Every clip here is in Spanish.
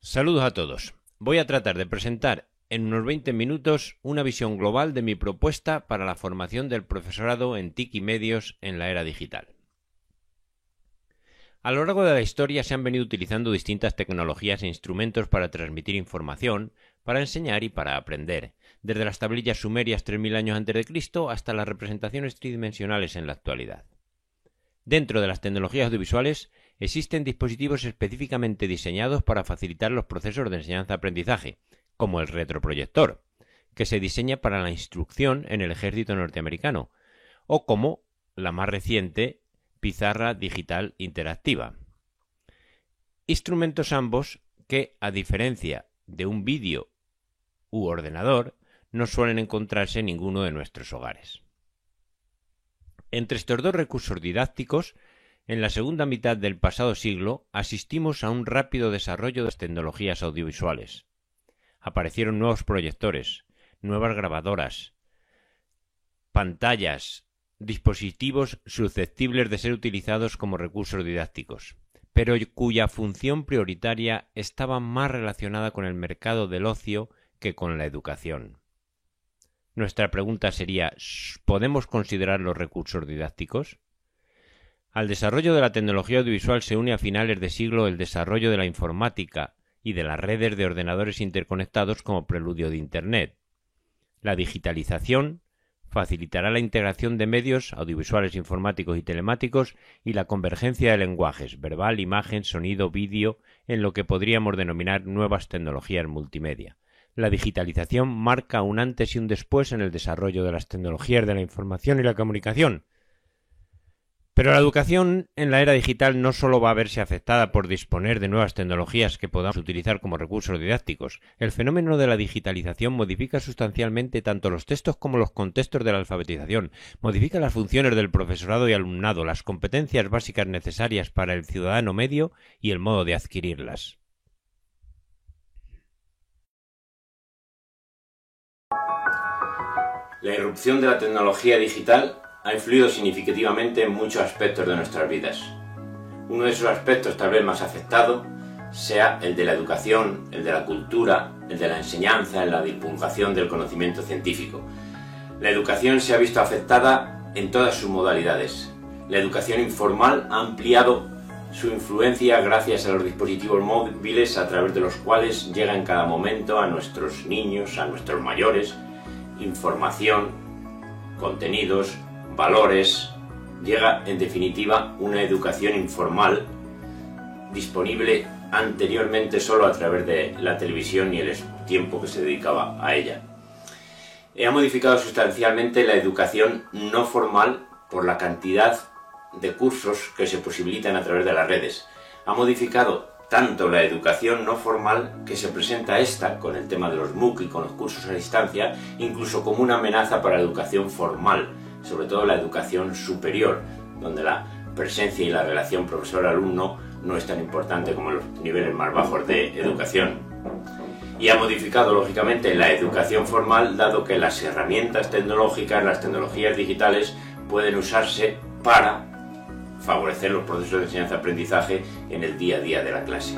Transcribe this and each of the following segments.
Saludos a todos. Voy a tratar de presentar en unos 20 minutos una visión global de mi propuesta para la formación del profesorado en TIC y medios en la era digital. A lo largo de la historia se han venido utilizando distintas tecnologías e instrumentos para transmitir información, para enseñar y para aprender, desde las tablillas sumerias 3000 años a.C. hasta las representaciones tridimensionales en la actualidad. Dentro de las tecnologías audiovisuales existen dispositivos específicamente diseñados para facilitar los procesos de enseñanza-aprendizaje, como el retroproyector, que se diseña para la instrucción en el ejército norteamericano, o como la más reciente pizarra digital interactiva. Instrumentos ambos que, a diferencia de un vídeo u ordenador, no suelen encontrarse en ninguno de nuestros hogares. Entre estos dos recursos didácticos, en la segunda mitad del pasado siglo asistimos a un rápido desarrollo de las tecnologías audiovisuales. Aparecieron nuevos proyectores, nuevas grabadoras, pantallas, dispositivos susceptibles de ser utilizados como recursos didácticos, pero cuya función prioritaria estaba más relacionada con el mercado del ocio que con la educación. Nuestra pregunta sería, ¿podemos considerar los recursos didácticos? Al desarrollo de la tecnología audiovisual se une a finales de siglo el desarrollo de la informática y de las redes de ordenadores interconectados como preludio de Internet. La digitalización facilitará la integración de medios audiovisuales, informáticos y telemáticos y la convergencia de lenguajes, verbal, imagen, sonido, vídeo, en lo que podríamos denominar nuevas tecnologías multimedia. La digitalización marca un antes y un después en el desarrollo de las tecnologías de la información y la comunicación. Pero la educación en la era digital no solo va a verse afectada por disponer de nuevas tecnologías que podamos utilizar como recursos didácticos. El fenómeno de la digitalización modifica sustancialmente tanto los textos como los contextos de la alfabetización, modifica las funciones del profesorado y alumnado, las competencias básicas necesarias para el ciudadano medio y el modo de adquirirlas. La irrupción de la tecnología digital ha influido significativamente en muchos aspectos de nuestras vidas. Uno de esos aspectos tal vez más afectado sea el de la educación, el de la cultura, el de la enseñanza, en la divulgación del conocimiento científico. La educación se ha visto afectada en todas sus modalidades. La educación informal ha ampliado su influencia gracias a los dispositivos móviles a través de los cuales llega en cada momento a nuestros niños, a nuestros mayores, información, contenidos, valores. Llega en definitiva una educación informal disponible anteriormente solo a través de la televisión y el tiempo que se dedicaba a ella. Ha modificado sustancialmente la educación no formal por la cantidad de cursos que se posibilitan a través de las redes. Ha modificado tanto la educación no formal que se presenta esta con el tema de los MOOC y con los cursos a distancia, incluso como una amenaza para la educación formal, sobre todo la educación superior, donde la presencia y la relación profesor-alumno no es tan importante como en los niveles más bajos de educación. Y ha modificado lógicamente la educación formal, dado que las herramientas tecnológicas, las tecnologías digitales, pueden usarse para favorecer los procesos de enseñanza-aprendizaje en el día a día de la clase.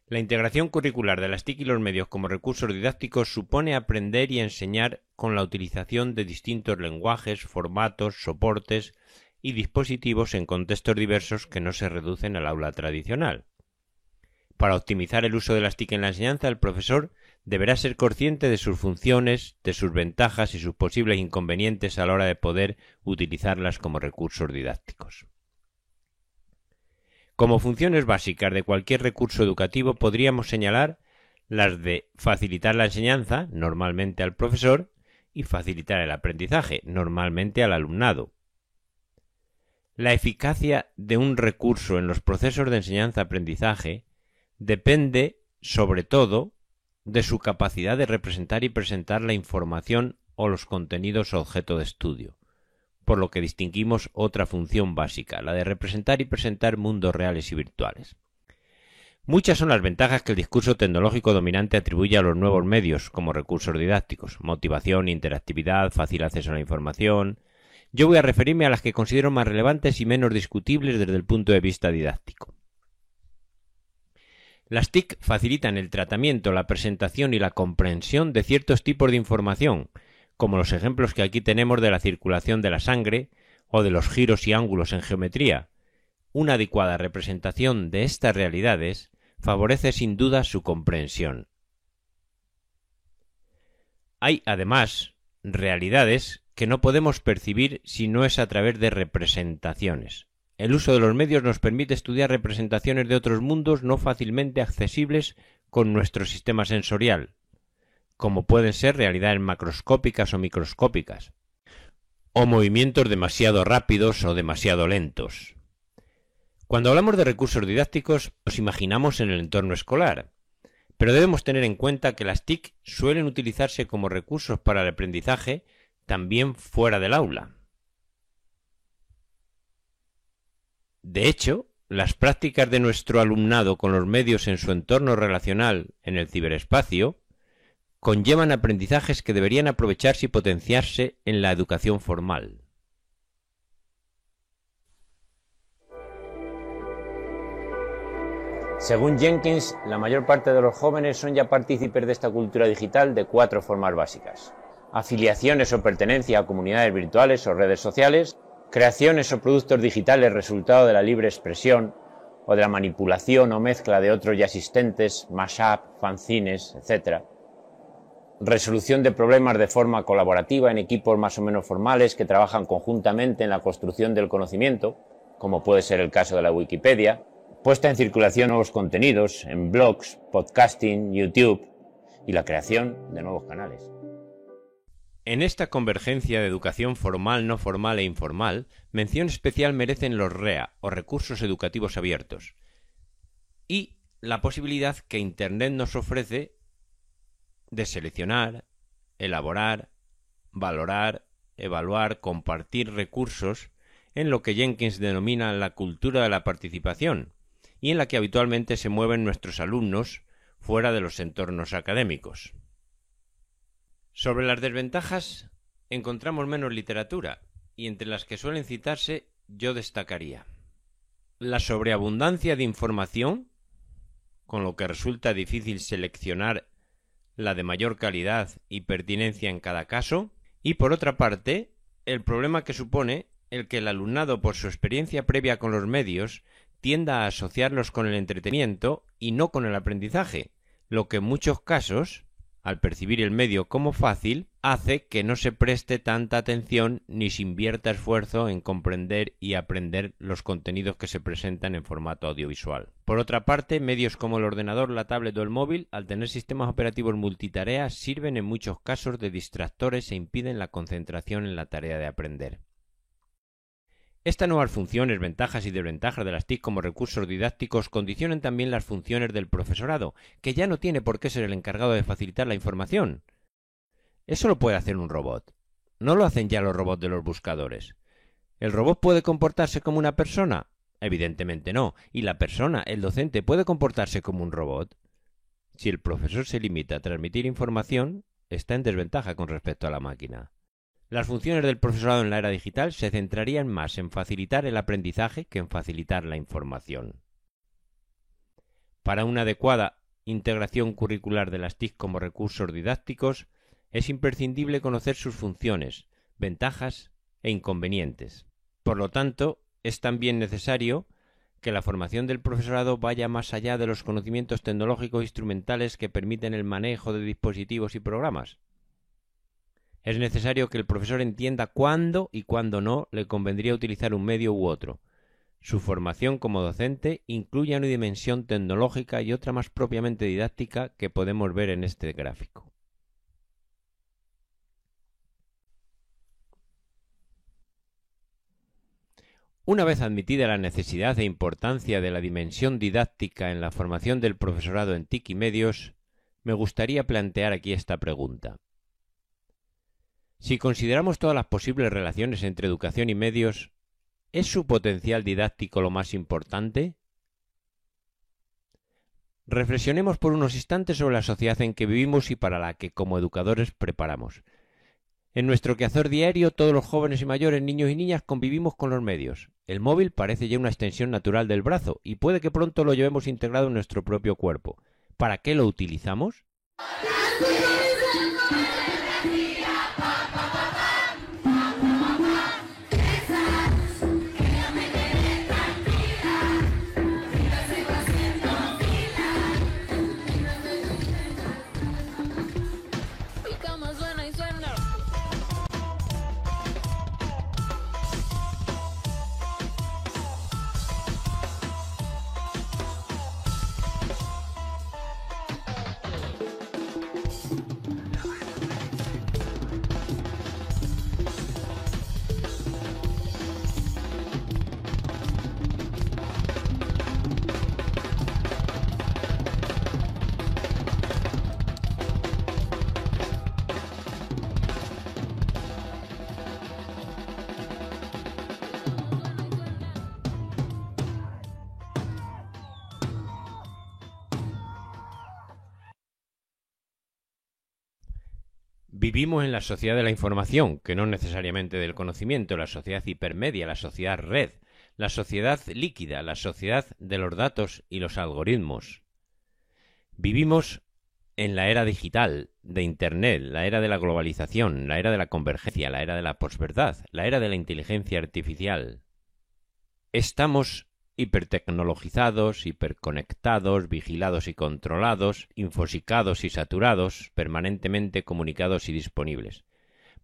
La integración curricular de las TIC y los medios como recursos didácticos supone aprender y enseñar con la utilización de distintos lenguajes, formatos, soportes y dispositivos en contextos diversos que no se reducen al aula tradicional. Para optimizar el uso de las TIC en la enseñanza, el profesor deberá ser consciente de sus funciones, de sus ventajas y sus posibles inconvenientes a la hora de poder utilizarlas como recursos didácticos. Como funciones básicas de cualquier recurso educativo podríamos señalar las de facilitar la enseñanza, normalmente al profesor, y facilitar el aprendizaje, normalmente al alumnado. La eficacia de un recurso en los procesos de enseñanza-aprendizaje depende, sobre todo, de su capacidad de representar y presentar la información o los contenidos objeto de estudio. por lo que distinguimos otra función básica, la de representar y presentar mundos reales y virtuales. Muchas son las ventajas que el discurso tecnológico dominante atribuye a los nuevos medios como recursos didácticos: motivación, interactividad, fácil acceso a la información. Yo voy a referirme a las que considero más relevantes y menos discutibles desde el punto de vista didáctico. Las TIC facilitan el tratamiento, la presentación y la comprensión de ciertos tipos de información, como los ejemplos que aquí tenemos de la circulación de la sangre o de los giros y ángulos en geometría. Una adecuada representación de estas realidades favorece sin duda su comprensión. Hay, además, realidades que no podemos percibir si no es a través de representaciones. El uso de los medios nos permite estudiar representaciones de otros mundos no fácilmente accesibles con nuestro sistema sensorial, como pueden ser realidades macroscópicas o microscópicas, o movimientos demasiado rápidos o demasiado lentos. Cuando hablamos de recursos didácticos, nos imaginamos en el entorno escolar, pero debemos tener en cuenta que las TIC suelen utilizarse como recursos para el aprendizaje también fuera del aula. De hecho, las prácticas de nuestro alumnado con los medios en su entorno relacional en el ciberespacio conllevan aprendizajes que deberían aprovecharse y potenciarse en la educación formal. Según Jenkins, la mayor parte de los jóvenes son ya partícipes de esta cultura digital de 4 formas básicas: afiliaciones o pertenencia a comunidades virtuales o redes sociales, creaciones o productos digitales resultado de la libre expresión o de la manipulación o mezcla de otros ya existentes, mashup, fanzines, etc. Resolución de problemas de forma colaborativa en equipos más o menos formales que trabajan conjuntamente en la construcción del conocimiento, como puede ser el caso de la Wikipedia. Puesta en circulación nuevos contenidos en blogs, podcasting, YouTube y la creación de nuevos canales. En esta convergencia de educación formal, no formal e informal, mención especial merecen los REA, o recursos educativos abiertos, y la posibilidad que Internet nos ofrece de seleccionar, elaborar, valorar, evaluar, compartir recursos en lo que Jenkins denomina la cultura de la participación, y en la que habitualmente se mueven nuestros alumnos fuera de los entornos académicos. Sobre las desventajas encontramos menos literatura, y entre las que suelen citarse yo destacaría la sobreabundancia de información, con lo que resulta difícil seleccionar la de mayor calidad y pertinencia en cada caso, y por otra parte, el problema que supone el que el alumnado, por su experiencia previa con los medios, tienda a asociarlos con el entretenimiento y no con el aprendizaje, lo que en muchos casos, al percibir el medio como fácil, hace que no se preste tanta atención ni se invierta esfuerzo en comprender y aprender los contenidos que se presentan en formato audiovisual. Por otra parte, medios como el ordenador, la tablet o el móvil, al tener sistemas operativos multitarea, sirven en muchos casos de distractores e impiden la concentración en la tarea de aprender. Estas nuevas funciones, ventajas y desventajas de las TIC como recursos didácticos condicionan también las funciones del profesorado, que ya no tiene por qué ser el encargado de facilitar la información. Eso lo puede hacer un robot. No lo hacen ya los robots de los buscadores. ¿El robot puede comportarse como una persona? Evidentemente no. ¿Y la persona, el docente, puede comportarse como un robot? Si el profesor se limita a transmitir información, está en desventaja con respecto a la máquina. Las funciones del profesorado en la era digital se centrarían más en facilitar el aprendizaje que en facilitar la información. Para una adecuada integración curricular de las TIC como recursos didácticos, es imprescindible conocer sus funciones, ventajas e inconvenientes. Por lo tanto, es también necesario que la formación del profesorado vaya más allá de los conocimientos tecnológicos e instrumentales que permiten el manejo de dispositivos y programas. Es necesario que el profesor entienda cuándo y cuándo no le convendría utilizar un medio u otro. Su formación como docente incluye una dimensión tecnológica y otra más propiamente didáctica que podemos ver en este gráfico. Una vez admitida la necesidad e importancia de la dimensión didáctica en la formación del profesorado en TIC y medios, me gustaría plantear aquí esta pregunta. Si consideramos todas las posibles relaciones entre educación y medios, ¿es su potencial didáctico lo más importante? Reflexionemos por unos instantes sobre la sociedad en que vivimos y para la que como educadores preparamos. En nuestro quehacer diario, todos los jóvenes y mayores, niños y niñas, convivimos con los medios. El móvil parece ya una extensión natural del brazo y puede que pronto lo llevemos integrado en nuestro propio cuerpo. ¿Para qué lo utilizamos? Vivimos en la sociedad de la información, que no necesariamente del conocimiento, la sociedad hipermedia, la sociedad red, la sociedad líquida, la sociedad de los datos y los algoritmos. Vivimos en la era digital, de Internet, la era de la globalización, la era de la convergencia, la era de la posverdad, la era de la inteligencia artificial. Estamos hipertecnologizados, hiperconectados, vigilados y controlados, infosicados y saturados, permanentemente comunicados y disponibles.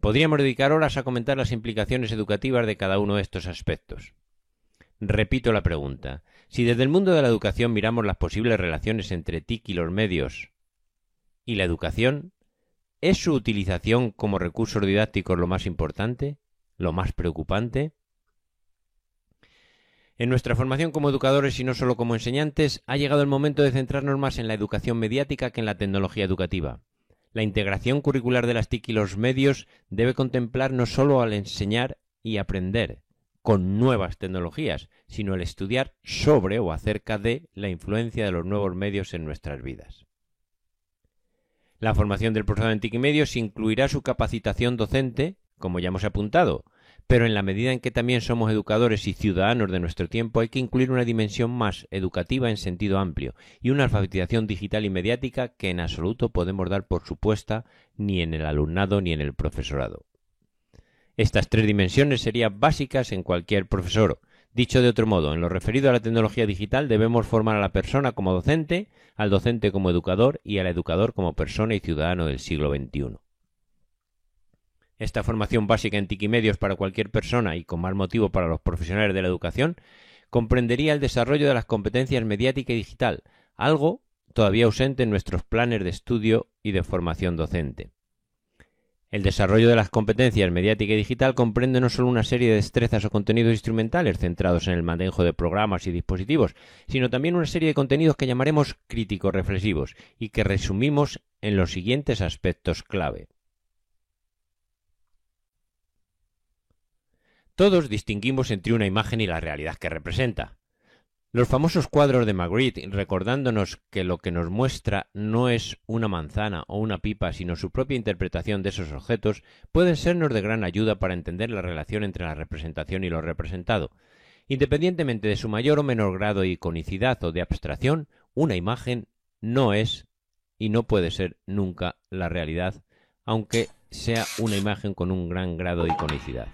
Podríamos dedicar horas a comentar las implicaciones educativas de cada uno de estos aspectos. Repito la pregunta. Si desde el mundo de la educación miramos las posibles relaciones entre TIC y los medios y la educación, ¿es su utilización como recursos didácticos lo más importante? ¿Lo más preocupante? En nuestra formación como educadores y no solo como enseñantes, ha llegado el momento de centrarnos más en la educación mediática que en la tecnología educativa. La integración curricular de las TIC y los medios debe contemplar no solo al enseñar y aprender con nuevas tecnologías, sino el estudiar sobre o acerca de la influencia de los nuevos medios en nuestras vidas. La formación del profesorado en TIC y medios incluirá su capacitación docente, como ya hemos apuntado, pero en la medida en que también somos educadores y ciudadanos de nuestro tiempo hay que incluir una dimensión más educativa en sentido amplio y una alfabetización digital y mediática que en absoluto podemos dar por supuesta ni en el alumnado ni en el profesorado. Estas tres dimensiones serían básicas en cualquier profesor. Dicho de otro modo, en lo referido a la tecnología digital debemos formar a la persona como docente, al docente como educador y al educador como persona y ciudadano del siglo XXI. Esta formación básica en TIC y medios para cualquier persona y con más motivo para los profesionales de la educación comprendería el desarrollo de las competencias mediática y digital, algo todavía ausente en nuestros planes de estudio y de formación docente. El desarrollo de las competencias mediática y digital comprende no solo una serie de destrezas o contenidos instrumentales centrados en el manejo de programas y dispositivos, sino también una serie de contenidos que llamaremos críticos reflexivos y que resumimos en los siguientes aspectos clave. Todos distinguimos entre una imagen y la realidad que representa. Los famosos cuadros de Magritte, recordándonos que lo que nos muestra no es una manzana o una pipa, sino su propia interpretación de esos objetos, pueden sernos de gran ayuda para entender la relación entre la representación y lo representado. Independientemente de su mayor o menor grado de iconicidad o de abstracción, una imagen no es y no puede ser nunca la realidad, aunque sea una imagen con un gran grado de iconicidad.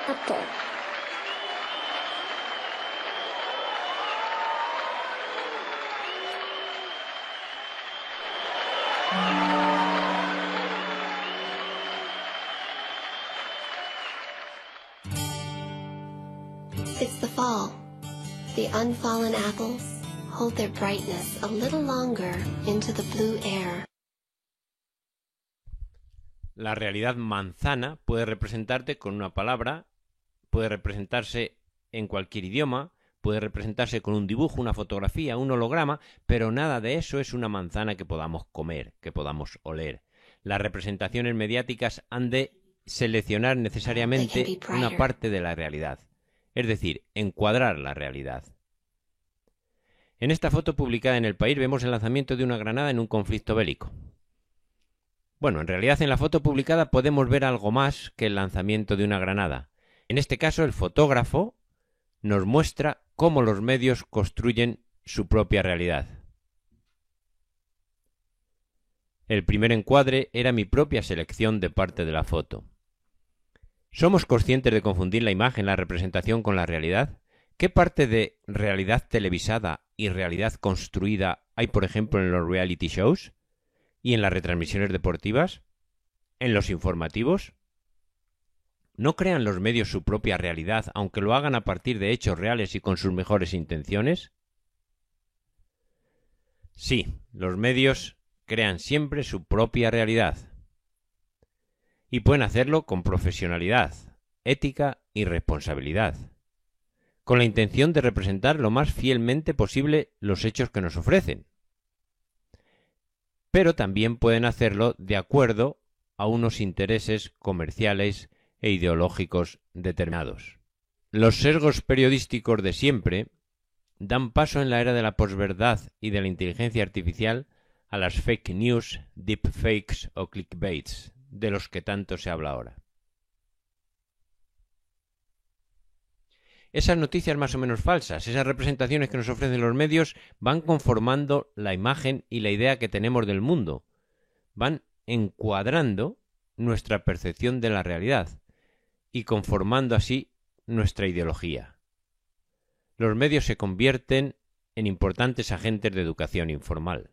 Okay. It's the fall. The unfallen apples hold their brightness a little longer into the blue air. La realidad manzana puede representarte con una palabra, puede representarse en cualquier idioma, puede representarse con un dibujo, una fotografía, un holograma, pero nada de eso es una manzana que podamos comer, que podamos oler. Las representaciones mediáticas han de seleccionar necesariamente una parte de la realidad, es decir, encuadrar la realidad. En esta foto publicada en El País vemos el lanzamiento de una granada en un conflicto bélico. Bueno, en realidad en la foto publicada podemos ver algo más que el lanzamiento de una granada. En este caso, el fotógrafo nos muestra cómo los medios construyen su propia realidad. El primer encuadre era mi propia selección de parte de la foto. ¿Somos conscientes de confundir la imagen, la representación con la realidad? ¿Qué parte de realidad televisada y realidad construida hay, por ejemplo, en los reality shows? ¿Y en las retransmisiones deportivas? ¿En los informativos? ¿No crean los medios su propia realidad, aunque lo hagan a partir de hechos reales y con sus mejores intenciones? Sí, los medios crean siempre su propia realidad. Y pueden hacerlo con profesionalidad, ética y responsabilidad, con la intención de representar lo más fielmente posible los hechos que nos ofrecen. Pero también pueden hacerlo de acuerdo a unos intereses comerciales e ideológicos determinados. Los sesgos periodísticos de siempre dan paso en la era de la posverdad y de la inteligencia artificial a las fake news, deepfakes o clickbaits, de los que tanto se habla ahora. Esas noticias más o menos falsas, esas representaciones que nos ofrecen los medios, van conformando la imagen y la idea que tenemos del mundo. Van encuadrando nuestra percepción de la realidad y conformando así nuestra ideología. Los medios se convierten en importantes agentes de educación informal.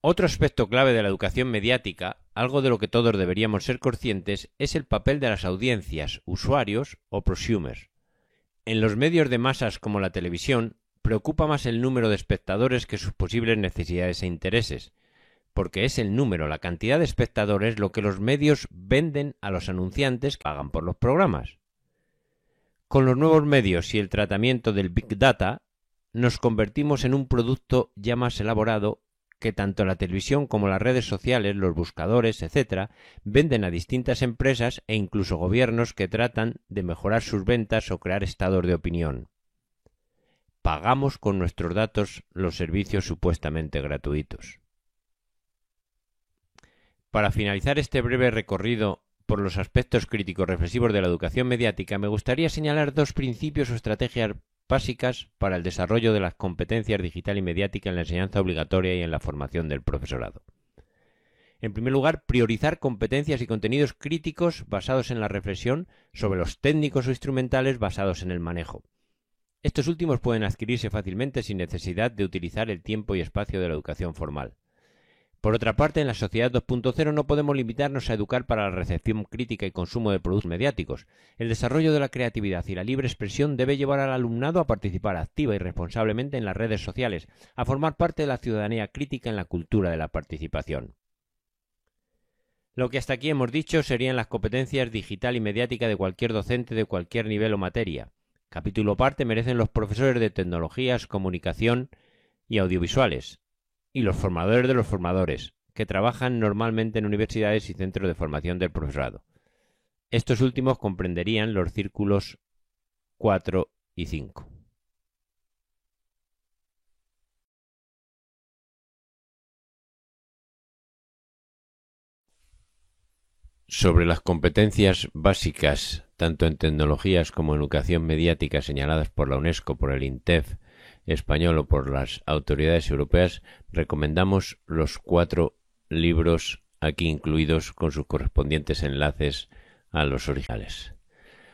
Otro aspecto clave de la educación mediática, algo de lo que todos deberíamos ser conscientes, es el papel de las audiencias, usuarios o prosumers. En los medios de masas como la televisión, preocupa más el número de espectadores que sus posibles necesidades e intereses, porque es el número, la cantidad de espectadores, lo que los medios venden a los anunciantes que pagan por los programas. Con los nuevos medios y el tratamiento del Big Data, nos convertimos en un producto ya más elaborado que tanto la televisión como las redes sociales, los buscadores, etc., venden a distintas empresas e incluso gobiernos que tratan de mejorar sus ventas o crear estados de opinión. Pagamos con nuestros datos los servicios supuestamente gratuitos. Para finalizar este breve recorrido por los aspectos críticos reflexivos de la educación mediática, me gustaría señalar dos principios o estrategias básicas para el desarrollo de las competencias digital y mediática en la enseñanza obligatoria y en la formación del profesorado. En primer lugar, priorizar competencias y contenidos críticos basados en la reflexión sobre los técnicos o instrumentales basados en el manejo. Estos últimos pueden adquirirse fácilmente sin necesidad de utilizar el tiempo y espacio de la educación formal. Por otra parte, en la sociedad 2.0 no podemos limitarnos a educar para la recepción crítica y consumo de productos mediáticos. El desarrollo de la creatividad y la libre expresión debe llevar al alumnado a participar activa y responsablemente en las redes sociales, a formar parte de la ciudadanía crítica en la cultura de la participación. Lo que hasta aquí hemos dicho serían las competencias digital y mediática de cualquier docente de cualquier nivel o materia. Capítulo aparte merecen los profesores de tecnologías, comunicación y audiovisuales, y los formadores de los formadores, que trabajan normalmente en universidades y centros de formación del profesorado. Estos últimos comprenderían los círculos 4 y 5. Sobre las competencias básicas, tanto en tecnologías como en educación mediática señaladas por la UNESCO, por el INTEF español o por las autoridades europeas, recomendamos los 4 libros aquí incluidos con sus correspondientes enlaces a los originales.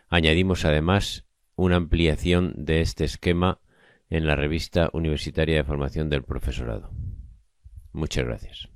Añadimos además una ampliación de este esquema en la revista universitaria de formación del profesorado. Muchas gracias.